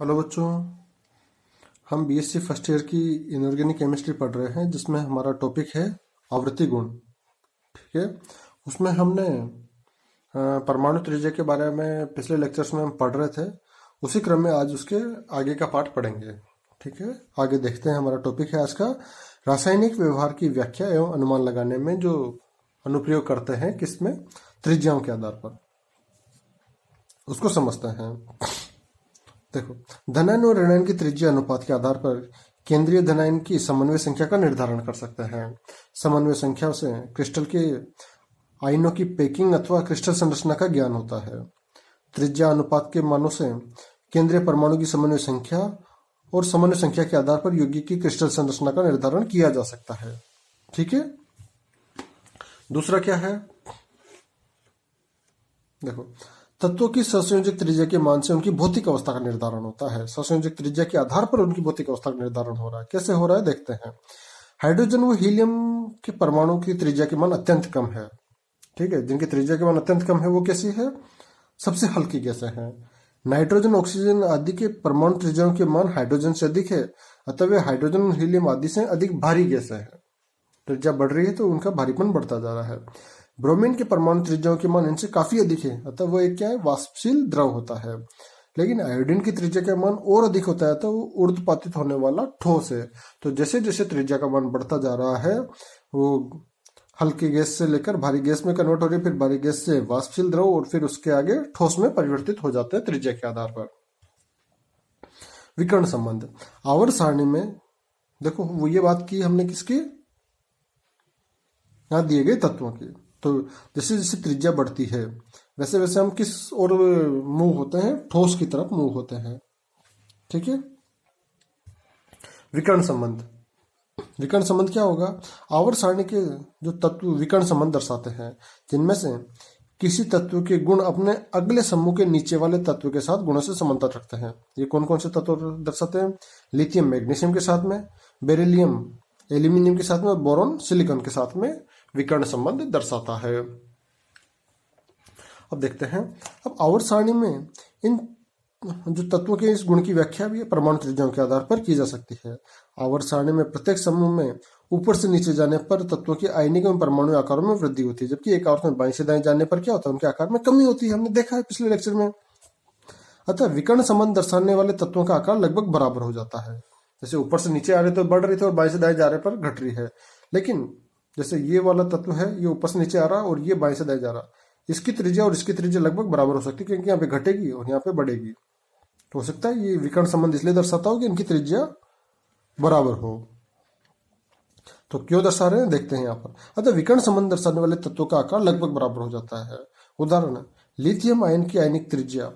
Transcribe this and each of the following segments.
Hello बच्चों। हम BSc first year की इनऑर्गेनिक केमिस्ट्री पढ़ रहे हैं जिसमें हमारा टॉपिक है आवृत्ति गुण। ठीक है। उसमें हमने परमाणु त्रिज्या के बारे में पिछले लेक्चर्स में हम पढ़ रहे थे। उसी क्रम में आज उसके आगे का पाठ पढ़ेंगे। ठीक है, आगे देखते हैं। हमारा टॉपिक है आज का रासायनिक व्यवहार की व्याख्या एवं अनुमान लगाने में जो अनुप्रयोग करते हैं किसमें, त्रिज्याओं के आधार पर, उसको समझते हैं। देखो, धनायन और ऋणायन की त्रिज्या अनुपात के आधार पर केंद्रीय धनायन की समन्वय संख्या का निर्धारण कर सकते हैं। समन्वय संख्या से क्रिस्टल के आयनों की पैकिंग अथवा क्रिस्टल संरचना का ज्ञान होता है। त्रिज्या अनुपात के मानों से केंद्रीय परमाणु की समन्वय संख्या और समन्वय संख्या के आधार पर यौगिक की क्रिस्टल संरचना का निर्धारण किया जा सकता है। ठीक है। दूसरा क्या है, देखो, तत्वों की सहसंयोजक त्रिज्या के मान से उनकी भौतिक अवस्था का निर्धारण होता है। सहसंयोजक त्रिज्या के आधार पर उनकी भौतिक अवस्था का निर्धारण हो रहा है। कैसे हो रहा है देखते हैं। हाइड्रोजन व हीलियम के परमाणु की त्रिज्या के मान अत्यंत कम है। ठीक है, जिनकी त्रिज्या के मान अत्यंत कम है वो कैसी है, सबसे हल्की गैसें हैं। नाइट्रोजन, ऑक्सीजन आदि के परमाणु त्रिज्याओं के मान हाइड्रोजन से अधिक है, अतः वे हाइड्रोजन और हीलियम आदि से अधिक भारी गैसें हैं। त्रिज्या बढ़ रही है तो उनका भारीपन बढ़ता जा रहा है। ब्रोमीन के परमाणु त्रिज्याओं के मान इनसे काफी अधिक है, अतः वो एक क्या है, वाष्पशील द्रव होता है। लेकिन आयोडीन की त्रिज्या का मान और अधिक होता है, तो वो ऊर्ध्वपातित होने वाला ठोस है। तो जैसे जैसे त्रिज्या का मान बढ़ता जा रहा है वो हल्की गैस से लेकर भारी गैस में कन्वर्ट हो रही है, फिर भारी गैस से वाष्पशील द्रव और फिर उसके आगे ठोस में परिवर्तित हो जाते हैं त्रिज्या के आधार पर। विकर्ण संबंध आवर्त सारणी में, देखो वो ये बात की हमने किसकी, यहाँ दिए गए तत्वों की। तो जैसे जैसे त्रिज्या बढ़ती है वैसे वैसे हम किस ओर मूव होते हैं, ठोस की तरफ मूव होते हैं। ठीक है। विकर्ण संबंध, विकर्ण संबंध क्या होगा, आवर्त सारणी के जो तत्व विकर्ण संबंध दर्शाते हैं जिनमें से किसी तत्व के गुण अपने अगले समूह के नीचे वाले तत्व के साथ गुणों से समांतर रखते हैं। ये कौन कौन से तत्व दर्शाते हैं, लिथियम मैग्नीशियम के साथ में, बेरिलियम एल्यूमिनियम के साथ में और बोरॉन सिलिकॉन के साथ में विकर्ण संबंध दर्शाता है। अब देखते हैं, अब आवर्त सारणी में इन जो तत्वों के इस गुण की व्याख्या भी परमाणु त्रिज्याओं के आधार पर की जा सकती है। आवर्त सारणी में प्रत्येक समूह में ऊपर से नीचे जाने पर तत्वों की आयनिक एवं परमाणु आकारों में वृद्धि होती है, जबकि एक आवर्त में बाएं से दाएं जाने पर क्या होता है, उनके आकार में कमी होती है। हमने देखा है पिछले लेक्चर में। अतः विकर्ण संबंध दर्शाने वाले तत्वों का आकार लगभग बराबर हो जाता है। जैसे ऊपर से नीचे आ रहे तो बढ़ रही थी और बाएं से दाएं जा रहे पर घट रही है। लेकिन जैसे ये वाला तत्व है, ये ऊपर से नीचे आ रहा और ये बाएं से दाएं जा रहा, इसकी त्रिज्या और इसकी त्रिज्या लगभग बराबर हो सकती है, क्योंकि यहाँ पे घटेगी और यहाँ पे बढ़ेगी। तो हो सकता है ये विकर्ण संबंध इसलिए दर्शाता हो कि इनकी त्रिज्या बराबर हो। तो क्यों दर्शा रहे हैं देखते हैं यहाँ पर। अतः विकर्ण संबंध दर्शाने वाले तत्वों का आकार लगभग बराबर हो जाता है। उदाहरण, लिथियम आयन की आयनिक त्रिज्या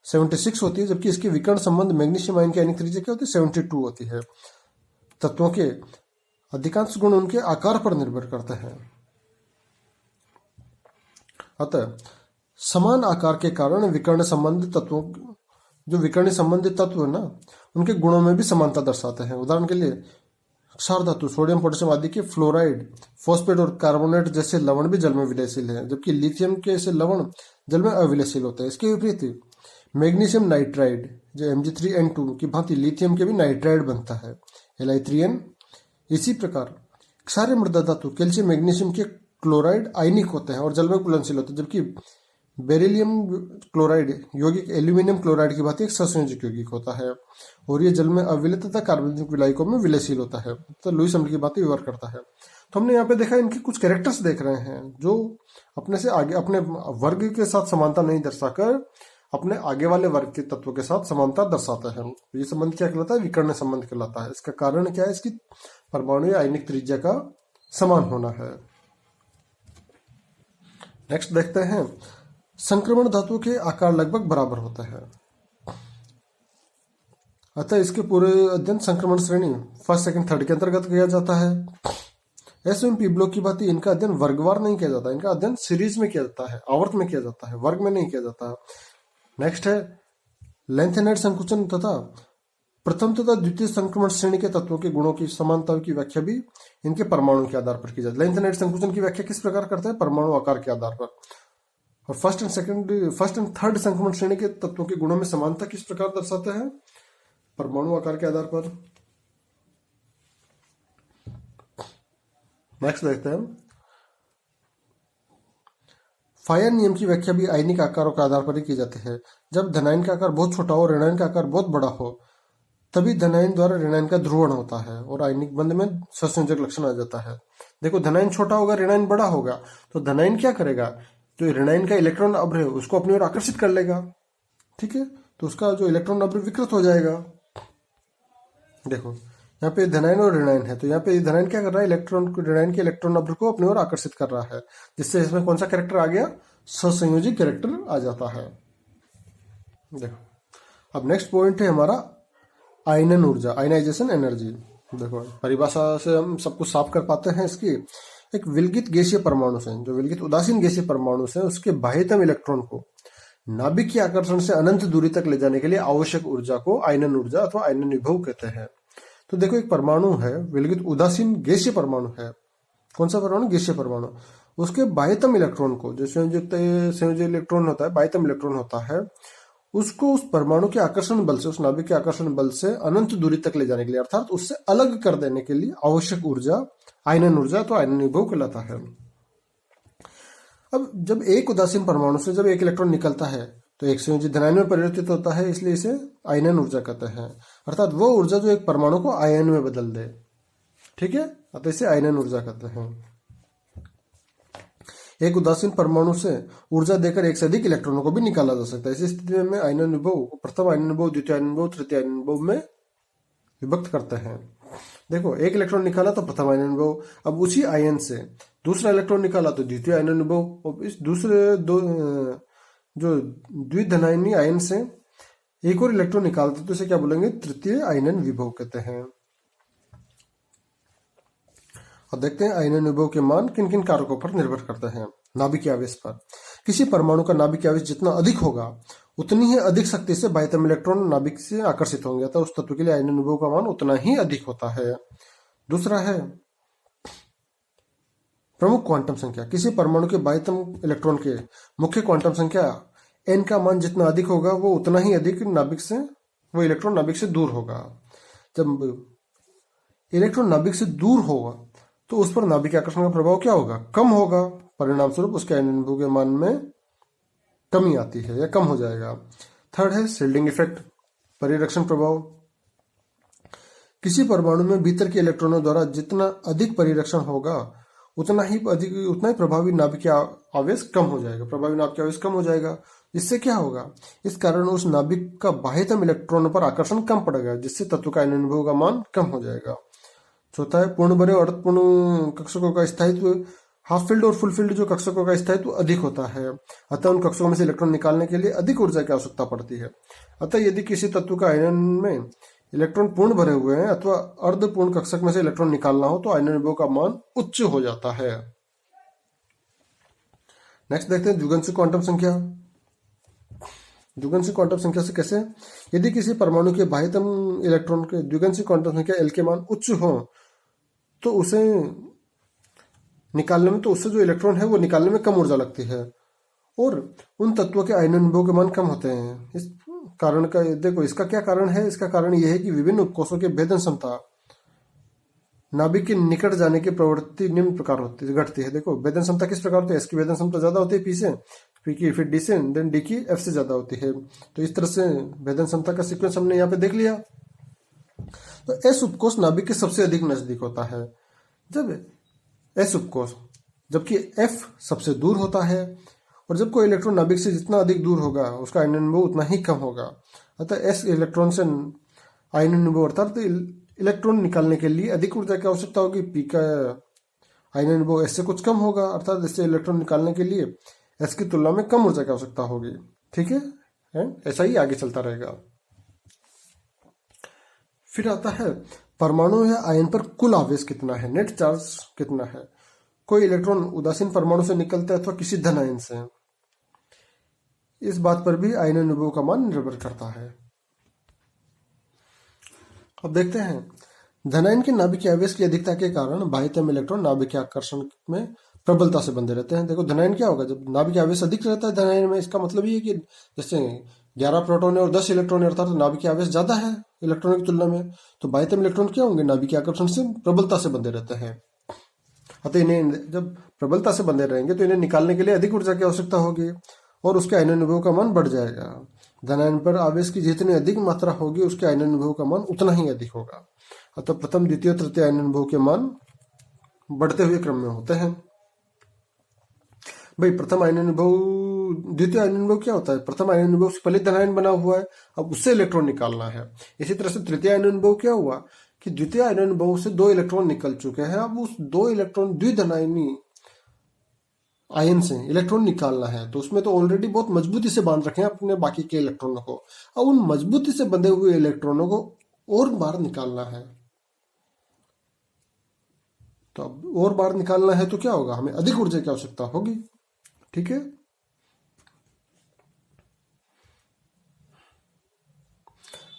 76 होती है, जबकि इसकी विकर्ण संबंध मैग्नीशियम आयन की आयनिक त्रिज्या क्या होती है, 72 होती है। तत्वों के अधिकांश गुण उनके आकार पर निर्भर करते हैं। अतः समान आकार के कारण विकर्ण संबंधित तत्वों, जो विकर्ण संबंधित तत्व है ना, उनके गुणों में भी समानता दर्शाते हैं। उदाहरण के लिए क्षार धातु, सोडियम पोटेशियम आदि के फ्लोराइड, फॉस्फेट और कार्बोनेट जैसे लवण भी जल में विलयशील हैं, जबकि लिथियम के ऐसे लवण जल में अविलयशील होते हैं। इसके विपरीत मैग्नीशियम नाइट्राइड जो Mg3N2 की भांति लिथियम के भी नाइट्राइड बनता है, Li3N। इसी प्रकार क्षारीय मृदा धातु कैल्शियम मैग्नीशियम के क्लोराइड आयनिक होते हैं और जल में घुलनशील होते हैं, जबकि बेरिलियम क्लोराइड यौगिक एल्यूमिनियम क्लोराइड की भांति एक सहसंयोजक यौगिक होता है और ये जल में अविलय तथा कार्बनिक विलायकों में विलयशील होता है, तो लुईस अम्ल की भांति व्यवहार करता है। तो हमने यहाँ पे देखा इनके कुछ कैरेक्टर्स देख रहे हैं जो अपने से आगे, अपने वर्ग के साथ समानता नहीं दर्शाकर अपने आगे वाले वर्ग के तत्वों के साथ समानता दर्शाते हैं। ये संबंध क्या कहलाता है, विकर्ण संबंध कहलाता है। इसका कारण क्या है, इसकी परमाणु या आयनिक त्रिज्या का समान होना है। नेक्स्ट देखते हैं, संक्रमण धातुओं के आकार लगभग बराबर होते हैं, अतः इसके पूरे अध्ययन संक्रमण श्रेणी फर्स्ट सेकंड थर्ड के अंतर्गत किया जाता है। एस एवं पी ब्लॉक की भांति इनका अध्ययन वर्गवार नहीं किया जाता, इनका अध्ययन सीरीज में किया जाता है, आवर्त में किया जाता है, वर्ग में नहीं किया जाता। नेक्स्ट है लेंथेनाइड संकुचन तथा प्रथम तथा द्वितीय संक्रमण श्रेणी के तत्वों के गुणों की समानता की व्याख्या भी इनके परमाणु के आधार पर की जाती है। लेंथेनाइड संकुचन की व्याख्या किस प्रकार करते हैं, परमाणु आकार के आधार पर। और फर्स्ट एंड थर्ड संक्रमण श्रेणी के तत्वों के गुणों में समानता किस प्रकार दर्शाते हैं? परमाणु आकार के आधार पर। नेक्स्ट देखते हैं, फायर नियम की व्याख्या भी आयनिक आकारों के आधार पर ही की जाती है। जब धनायन का आकार बहुत छोटा हो, ऋणायन का आकार बहुत बड़ा हो, तभी धनायन द्वारा ऋणायन का ध्रुवण होता है और आयनिक बंध में सहसंयोजक लक्षण आ जाता है। देखो, धनायन छोटा होगा, ऋणायन बड़ा होगा, तो धनायन क्या करेगा? जो ऋणायन का इलेक्ट्रॉन अभ्र है उसको अपनी ओर आकर्षित कर लेगा, ठीक है, तो उसका जो इलेक्ट्रॉन अभ्र विकृत हो जाएगा। देखो यहाँ पे धनायन और ऋणायन है, तो यहाँ पे धनायन क्या कर रहा है? इलेक्ट्रॉन को, ऋणायन के इलेक्ट्रॉन अभ्र को अपनी ओर आकर्षित कर रहा है, जिससे इसमें कौन सा कैरेक्टर आ गया? सहसंयोजी कैरेक्टर आ जाता है। देखो अब नेक्स्ट पॉइंट है हमारा आयनन ऊर्जा, आयनाइजेशन एनर्जी। देखो परिभाषा से हम सब कुछ साफ कर पाते हैं इसकी। एक विलगित गैसीय परमाणु से, जो विलगित उदासीन गैसीय परमाणु से, उसके बाह्यतम इलेक्ट्रॉन को नाभिक के आकर्षण से अनंत दूरी तक ले जाने के लिए आवश्यक ऊर्जा को आयनन ऊर्जा अथवा आयनन विभव कहते हैं। तो देखो एक परमाणु है, विलगित उदासीन गैसीय परमाणु है। कौन सा परमाणु? गैसीय परमाणु। उसके बाह्यतम इलेक्ट्रॉन को, जो संयोजी इलेक्ट्रॉन होता है, बाह्यतम इलेक्ट्रॉन होता है, उसको उस परमाणु के आकर्षण बल से, उस नाभिक के आकर्षण बल से अनंत दूरी तक ले जाने के लिए, अर्थात उससे अलग कर देने के लिए आवश्यक ऊर्जा आयनन ऊर्जा तो आयनन विभव कहलाता है। अब जब एक उदासीन परमाणु से जब एक इलेक्ट्रॉन निकलता है तो एक संयोजी धनायन में परिवर्तित होता है, इसलिए इसे आयनन ऊर्जा कहते हैं। अर्थात वो ऊर्जा जो एक परमाणु को आयन में बदल दे, ठीक है, अतः इसे आयनन ऊर्जा कहते हैं। एक उदासीन परमाणु से ऊर्जा देकर एक से अधिक इलेक्ट्रॉनों को भी निकाला जा सकता है। इस स्थिति में आयनन विभव प्रथम आयनन विभव, द्वितीय आयनन विभव, तृतीय आयनन विभव में विभक्त करते हैं। देखो एक इलेक्ट्रॉन निकाला तो प्रथम आयनन विभव, अब उसी आयन से दूसरा इलेक्ट्रॉन निकाला तो द्वितीय आयनन विभव, और इस दूसरे दो जो द्विधनायनी आयन से एक और इलेक्ट्रॉन निकालते तो इसे क्या बोलेंगे? तृतीय आयनन विभव कहते हैं। और देखते हैं आयनन विभव के मान किन किन कारकों पर निर्भर करते हैं। नाभिकीय आवेश पर। किसी परमाणु का नाभिकीय आवेश जितना अधिक होगा उतनी ही अधिक शक्ति से बाह्यतम इलेक्ट्रॉन नाभिक से आकर्षित होंगे, तो उस तत्व के लिए आयनन विभव का मान उतना ही अधिक होता है। दूसरा है प्रमुख क्वांटम संख्या। किसी परमाणु के बाह्यतम इलेक्ट्रॉन के मुख्य क्वांटम संख्या n का मान जितना अधिक होगा वो उतना ही अधिक नाभिक से, वो इलेक्ट्रॉन नाभिक से दूर होगा। जब इलेक्ट्रॉन नाभिक से दूर होगा तो उस पर नाभिक आकर्षण का प्रभाव क्या होगा? कम होगा। परिणाम स्वरूप उसके आयनन विभव के मान में कमी आती है या कम हो जाएगा। थर्ड है शील्डिंग इफेक्ट, परिरक्षण प्रभाव। किसी परमाणु में भीतर के इलेक्ट्रॉनों द्वारा जितना अधिक परिरक्षण होगा उतना ही प्रभावी नाभिकीय आवेश कम हो जाएगा, प्रभावी नाभिकीय आवेश कम हो जाएगा। इससे क्या होगा? इस कारण उस नाभिक का बाह्यतम इलेक्ट्रॉन पर आकर्षण कम पड़ेगा, जिससे तत्व का आयनन विभव का मान कम हो जाएगा। चौथा है पूर्ण भरे और अर्धपूर्ण कक्षकों का स्थायित्व। हाफ फील्ड और फुल फील्ड जो कक्षकों का स्थायित्व अधिक होता है, अतः उन कक्षकों में से इलेक्ट्रॉन निकालने के लिए अधिक ऊर्जा की आवश्यकता पड़ती है। अतः यदि किसी तत्व का आयनन में इलेक्ट्रॉन पूर्ण भरे हुए हैं अथवा अर्धपूर्ण कक्षक में से इलेक्ट्रॉन निकालना हो तो आयनन विभव का मान उच्च हो जाता है। नेक्स्ट देखते हैं जुगनशी क्वांटम संख्या। द्विगुणसी क्वांटम संख्या से कैसे? यदि किसी परमाणु के बाह्यतम इलेक्ट्रॉन के द्विगुणसी क्वांटम संख्या L के मान उच्च हो तो उसे निकालने में, तो उससे जो इलेक्ट्रॉन है वो निकालने में कम ऊर्जा लगती है और उन तत्वों के आयनन विभव के मान कम होते हैं। इस कारण का देखो, इसका क्या कारण है? इसका कारण यह है कि विभिन्न उपकोषों के भेदन क्षमता नाभिक के निकट जाने की प्रवृत्ति निम्न प्रकार होती है, घटती है। देखो भेदन क्षमता किस प्रकार होती है? इसकी भेदन क्षमता ज्यादा होती है P से, P की फिर D से, देन D की F से ज्यादा होती है। तो इस तरह से भेदन क्षमता का सीक्वेंस हमने यहाँ पे देख लिया। तो S उपकोष नाभिक के सबसे अधिक नजदीक होता है जब S उपकोष, जबकि F सबसे दूर होता है। और जब कोई इलेक्ट्रॉन नाभिक से जितना अधिक दूर होगा उसका आयनन विभव उतना ही कम होगा। अतः S इलेक्ट्रॉन से आयनन विभव अर्थात इलेक्ट्रॉन निकालने के लिए अधिक ऊर्जा की आवश्यकता होगी। P का आयनन विभव S से कुछ कम होगा, अर्थात इससे इलेक्ट्रॉन निकालने के लिए S की तुलना में कम ऊर्जा की आवश्यकता होगी। ठीक है, ऐसा ही आगे चलता रहेगा। फिर आता है परमाणु या आयन पर कुल आवेश कितना है, नेट चार्ज कितना है। कोई इलेक्ट्रॉन उदासीन परमाणु से निकलता है अथवा किसी धन आयन से, इस बात पर भी आयनन विभव का मान निर्भर करता है। अब देखते हैं धनायन के नाभिकीय आवेश की अधिकता के कारण बाह्यतम इलेक्ट्रॉन नाभिकीय आकर्षण में प्रबलता से बंधे रहते हैं। देखो धनायन क्या होगा, जब नाभिकीय आवेश अधिक रहता है धनायन में, इसका मतलब ये है कि जैसे 11 प्रोटॉन है और 10 इलेक्ट्रॉन है, अर्थात नाभिकीय आवेश ज्यादा है इलेक्ट्रॉन की तुलना में, तो बाह्यतम इलेक्ट्रॉन क्या होंगे, नाभिकीय आकर्षण से प्रबलता से बंधे रहते हैं। अतः इन्हें जब प्रबलता से बंधे रहेंगे तो इन्हें निकालने के लिए अधिक ऊर्जा की आवश्यकता होगी और उसके आयनन विभव का मान बढ़ जाएगा। धनायन पर आवेश की जितनी अधिक मात्रा होगी उसके आयनन विभव का मान उतना ही अधिक होगा। अतः प्रथम द्वितीय तृतीय आयनन विभव के मान बढ़ते हुए क्रम में होते हैं। भाई प्रथम आयनन विभव द्वितीय आयनन विभव क्या होता है, प्रथम आयनन विभव से पहले धनायन बना हुआ है, अब उससे इलेक्ट्रॉन निकालना है। इसी तरह से तृतीय आयनन विभव क्या हुआ कि द्वितीय आयनन विभव से 2 इलेक्ट्रॉन निकल चुके हैं, अब उस 2 इलेक्ट्रॉन द्विधनायनी आयन से इलेक्ट्रॉन निकालना है, तो उसमें तो ऑलरेडी बहुत मजबूती से बांध रखे हैं अपने बाकी के इलेक्ट्रॉनों को, अब उन मजबूती से बंधे हुए इलेक्ट्रॉनों को और बाहर निकालना है। तो अब और बाहर निकालना है तो क्या होगा, हमें अधिक ऊर्जा की आवश्यकता होगी। ठीक है,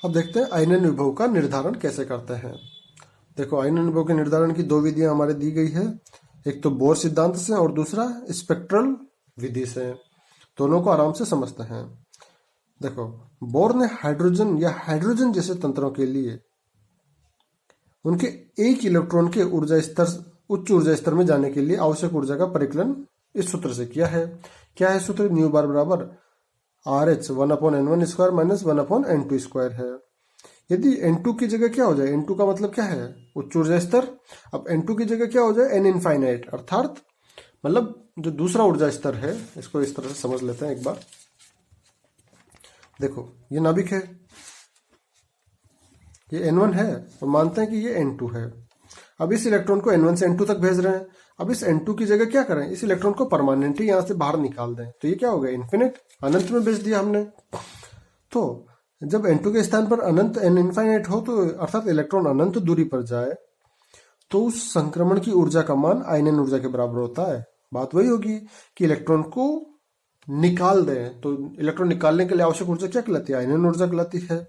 अब देखते हैं आयनन विभव का निर्धारण कैसे करते हैं। देखो आयनन विभव के निर्धारण की 2 विधियां हमारे दी गई है, एक तो बोर सिद्धांत से और दूसरा स्पेक्ट्रल विधि से। दोनों को आराम से समझते हैं। देखो बोर ने हाइड्रोजन या हाइड्रोजन जैसे तंत्रों के लिए उनके एक इलेक्ट्रॉन के ऊर्जा स्तर उच्च ऊर्जा स्तर में जाने के लिए आवश्यक ऊर्जा का परिकलन इस सूत्र से किया है। क्या है सूत्र, न्यू बार बराबर RH 1/n1 square minus 1/n2 square है। यदि n2 की जगह क्या हो जाए, n2 का मतलब क्या है, उच्च ऊर्जा स्तर, अब n2 की जगह क्या हो जाए, n इनफाइनाइट, अर्थात मतलब जो दूसरा ऊर्जा स्तर है, इसको इस तरह से समझ लेते हैं एक बार। देखो ये नाभिक है, ये n1 है और मानते हैं कि ये n2 है। अब इस इलेक्ट्रॉन को n1 से n2 तक भेज रहे हैं, अब इस n2 की जगह क्या करें, इस इलेक्ट्रॉन को परमानेंटली यहां से बाहर निकाल दें, तो ये क्या हो गया, इन्फिनिट, अनंत में भेज दिया हमने। तो जब n2 के स्थान पर अनंत n इनफाइनाइट हो, तो अर्थात इलेक्ट्रॉन अनंत दूरी पर जाए, तो उस संक्रमण की ऊर्जा का मान आयनन ऊर्जा के बराबर होता है। बात वही होगी कि इलेक्ट्रॉन को निकाल दें, तो इलेक्ट्रॉन निकालने के लिए आवश्यक ऊर्जा क्या कहलाती है, आयनन ऊर्जा कहलाती है।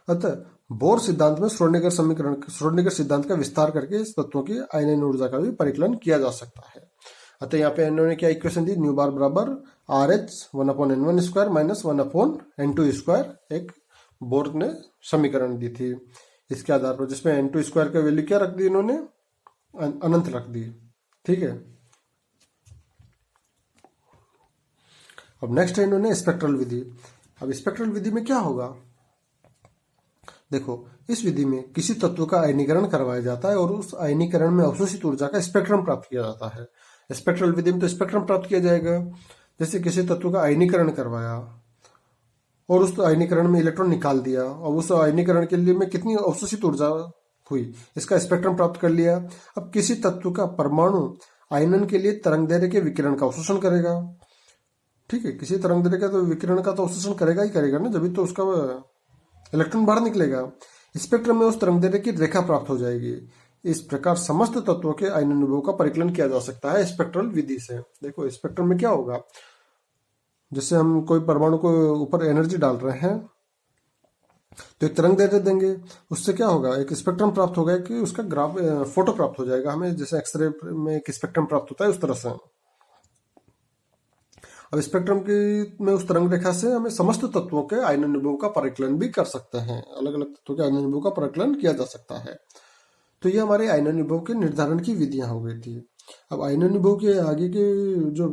अतः बोर सिद्धांत में श्रोडिंगर सिद्धांत का विस्तार करके इस तत्वों की आयनन ऊर्जा का भी परिकलन किया जा सकता है। अतः यहाँ पे इन्होंने क्या इक्वेशन दी, न्यू बार बराबर RH 1/n1 square minus 1/n2 square, एक बोर ने समीकरण दी थी इसके आधार पर, जिसमें n2 स्क्वायर का वैल्यू क्या रख दी इन्होंने, अनंत रख दी। ठीक है, अब नेक्स्ट है इन्होंने स्पेक्ट्रल विधि। अब स्पेक्ट्रल विधि में क्या होगा, देखो इस विधि में किसी तत्व का आयनीकरण करवाया जाता है और उस आयनीकरण में अवशोषित ऊर्जा का स्पेक्ट्रम प्राप्त किया जाता है। स्पेक्ट्रल विधि में तो स्पेक्ट्रम प्राप्त किया जाएगा, जैसे किसी तत्व का आयनीकरण करवाया और उस आयनीकरण में इलेक्ट्रॉन निकाल दिया और उस आयनीकरण के लिए में कितनी अवशोषित ऊर्जा हुई, इसका स्पेक्ट्रम प्राप्त कर लिया। अब किसी तत्व का परमाणु आयनन के लिए तरंग दैर्ध्य के विकिरण का अवशोषण करेगा। ठीक है, किसी तरंग दैर्ध्य का तो विकिरण का तो अवशोषण करेगा ही करेगा ना, जब तो उसका इलेक्ट्रॉन बाहर निकलेगा, स्पेक्ट्रम में उस तरंगदैर्ध्य की रेखा प्राप्त हो जाएगी। इस प्रकार समस्त तत्वों के आयनन विभव का परिकलन किया जा सकता है स्पेक्ट्रल विधि से। देखो स्पेक्ट्रम में क्या होगा, जैसे हम कोई परमाणु को ऊपर एनर्जी डाल रहे हैं तो एक तरंगदैर्ध्य देंगे, उससे क्या होगा, एक स्पेक्ट्रम प्राप्त होगा कि उसका ग्राफ फोटो प्राप्त हो जाएगा हमें, जैसे एक्सरे में एक स्पेक्ट्रम प्राप्त होता है उस तरह से। अब स्पेक्ट्रम की में उस तरंग रेखा से हमें समस्त तत्वों के आयनन विभव का परिकलन भी कर सकते हैं, अलग अलग तत्वों के आयनन विभव का परिकलन किया जा सकता है। तो ये हमारे आयनन विभव के निर्धारण की विधियां हो गई थी। अब आयनन विभव के आगे के जो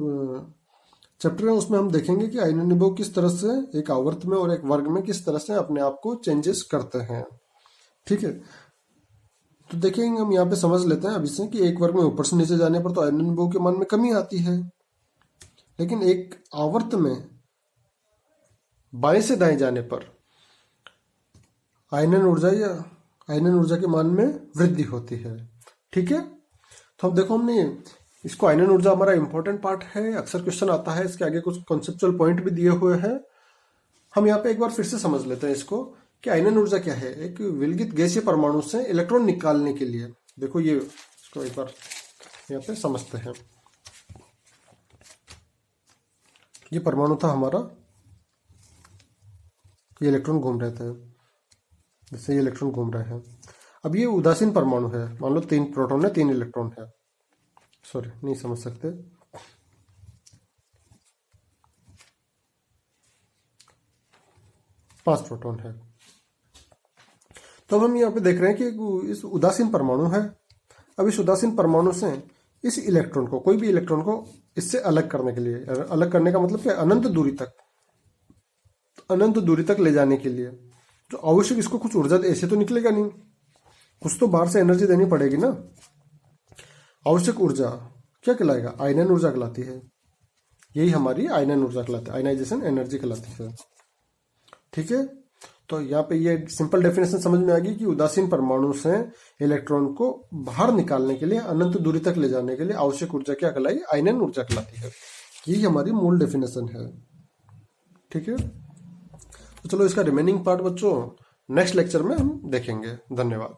चैप्टर है उसमें हम देखेंगे कि आयनन विभव किस तरह से एक आवर्त में और एक वर्ग में किस तरह से अपने आप को चेंजेस करते हैं। ठीक है, तो देखेंगे हम यहाँ पे समझ लेते हैं अभी से कि एक वर्ग में ऊपर से नीचे जाने पर तो आयनन विभव के मान में कमी आती है, लेकिन एक आवर्त में बाएं से दाएं जाने पर आयनन ऊर्जा के मान में वृद्धि होती है। ठीक है, तो अब देखो हमने इसको, आयनन ऊर्जा हमारा इंपॉर्टेंट पार्ट है, अक्सर क्वेश्चन आता है, इसके आगे कुछ कॉन्सेप्चुअल पॉइंट भी दिए हुए हैं। हम यहाँ पे एक बार फिर से समझ लेते हैं इसको कि आयनन ऊर्जा क्या है। एक विलगित गैसीय परमाणु से इलेक्ट्रॉन निकालने के लिए, देखो ये इसको एक बार यहाँ पे समझते हैं। ये परमाणु था हमारा, ये इलेक्ट्रॉन घूम रहे थे, जैसे ये इलेक्ट्रॉन घूम रहे हैं। अब ये उदासीन परमाणु है, मान लो 3 प्रोटॉन है 3 इलेक्ट्रॉन है। सॉरी नहीं समझ सकते। पांच प्रोटॉन है। तो अब हम यहाँ पे देख रहे हैं कि इस उदासीन परमाणु है। अब इस उदासीन परमाणु से इस इलेक्ट्रॉन को, कोई भी इलेक्ट्रॉन को इससे अलग करने के लिए, अलग करने का मतलब क्या, अनंत दूरी तक ले जाने के लिए जो आवश्यक, इसको कुछ ऊर्जा ऐसे तो निकलेगा नहीं, कुछ तो बाहर से एनर्जी देनी पड़ेगी ना। आवश्यक ऊर्जा क्या कहलाएगा, आयनन ऊर्जा कहलाती है। यही हमारी आयनन ऊर्जा कहलाती है, आयनाइजेशन एनर्जी कहलाती है। ठीक है, तो यहाँ पे ये सिंपल डेफिनेशन समझ में आ गई कि उदासीन परमाणु से इलेक्ट्रॉन को बाहर निकालने के लिए, अनंत दूरी तक ले जाने के लिए आवश्यक ऊर्जा क्या कहलाई, आयनन ऊर्जा कहलाती है। यही हमारी मूल डेफिनेशन है। ठीक है, तो चलो इसका रिमेनिंग पार्ट बच्चों नेक्स्ट लेक्चर में हम देखेंगे। धन्यवाद।